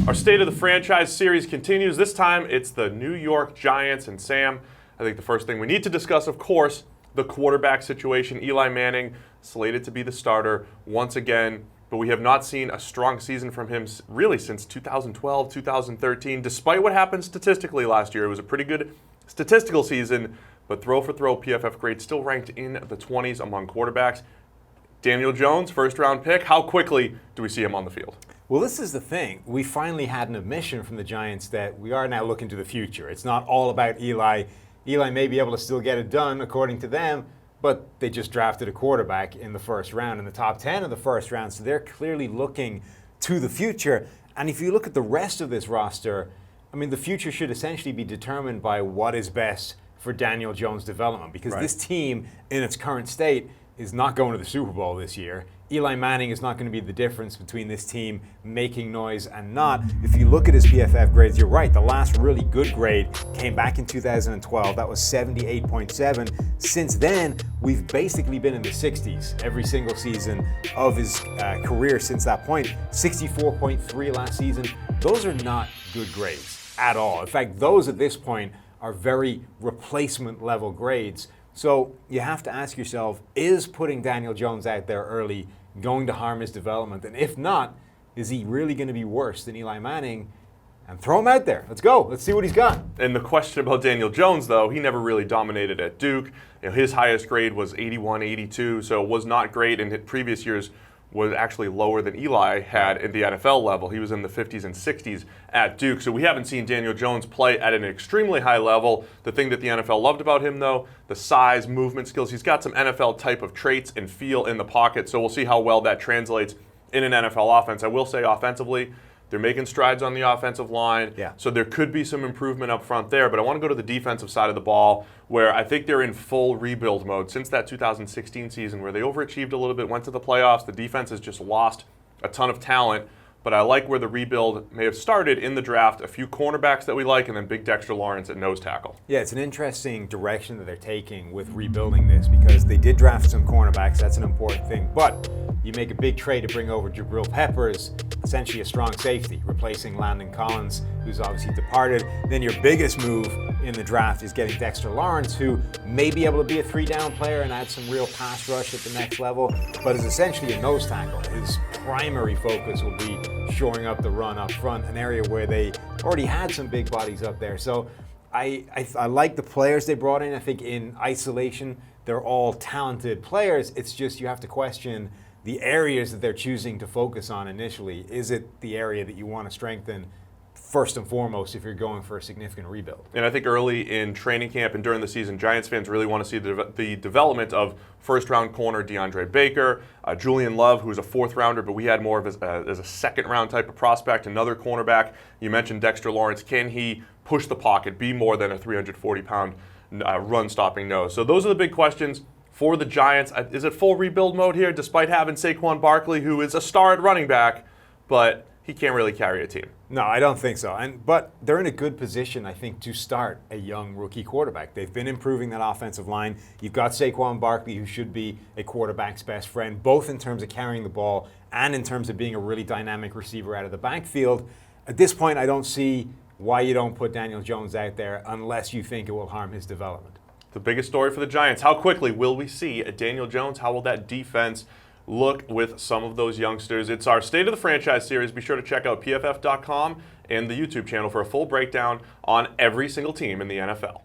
Our State of the Franchise series continues. This time, it's the New York Giants. And Sam, I think the first thing we need to discuss, of course, the quarterback situation. Eli Manning slated to be the starter once again, but we have not seen a strong season from him really since 2012, 2013. Despite what happened statistically last year, it was a pretty good statistical season, but throw-for-throw PFF grade still ranked in the 20s among quarterbacks. Daniel Jones, first-round pick. How quickly do we see him on the field? Well, this is the thing. We finally had an admission from the Giants that we are now looking to the future. It's not all about Eli. Eli may be able to still get it done, according to them, but they just drafted a quarterback in the first round, in the top 10 of the first round, so they're clearly looking to the future. And if you look at the rest of this roster, I mean, the future should essentially be determined by what is best for Daniel Jones' development, because this team, in its current state, is not going to the Super Bowl this year. Eli Manning is not going to be the difference between this team making noise and not. If you look at his PFF grades, you're right. The last really good grade came back in 2012. That was 78.7. Since then, we've basically been in the 60s every single season of his career since that point. 64.3 last season. Those are not good grades at all. In fact, those at this point are very replacement level grades. So you have to ask yourself, is putting Daniel Jones out there early going to harm his development? And if not, is he really going to be worse than Eli Manning? And throw him out there. Let's go. Let's see what he's got. And the question about Daniel Jones, though, he never really dominated at Duke. His highest grade was 81, 82, so it was not great. In previous years, was actually lower than Eli had in the NFL level. He was in the 50s and 60s at Duke. So we haven't seen Daniel Jones play at an extremely high level. The thing that the NFL loved about him, though, the size, movement skills. He's got some NFL type of traits and feel in the pocket. So we'll see how well that translates in an NFL offense. I will say offensively, they're making strides on the offensive line. So there could be some improvement up front there. But I want to go to the defensive side of the ball, where I think they're in full rebuild mode. Since that 2016 season where they overachieved a little bit, went to the playoffs, the defense has just lost a ton of talent. But I like where the rebuild may have started in the draft. A few cornerbacks that we like, and then big Dexter Lawrence at nose tackle. Yeah, it's an interesting direction that they're taking with rebuilding this, because they did draft some cornerbacks. That's an important thing. But you make a big trade to bring over Jabril Peppers, essentially a strong safety, replacing Landon Collins, who's obviously departed. Then your biggest move in the draft is getting Dexter Lawrence, who may be able to be a three-down player and add some real pass rush at the next level, but is essentially a nose tackle. His primary focus will be shoring up the run up front, an area where they already had some big bodies up there. So I like the players they brought in. I think in isolation, they're all talented players. It's just you have to question the areas that they're choosing to focus on initially. Is it the area that you want to strengthen first and foremost if you're going for a significant rebuild? And I think early in training camp and during the season, Giants fans really want to see the development of first-round corner DeAndre Baker, Julian Love, who's a fourth-rounder, but we had more of as a second-round type of prospect, another cornerback. You mentioned Dexter Lawrence. Can he push the pocket, be more than a 340-pound run-stopping nose? So those are the big questions for the Giants. Is it full rebuild mode here, despite having Saquon Barkley, who is a star at running back, but he can't really carry a team? No, I don't think so. But they're in a good position, I think, to start a young rookie quarterback. They've been improving that offensive line. You've got Saquon Barkley, who should be a quarterback's best friend, both in terms of carrying the ball and in terms of being a really dynamic receiver out of the backfield. At this point, I don't see why you don't put Daniel Jones out there unless you think it will harm his development. The biggest story for the Giants, how quickly will we see a Daniel Jones? How will that defense look with some of those youngsters? It's our State of the Franchise series. Be sure to check out PFF.com and the YouTube channel for a full breakdown on every single team in the NFL.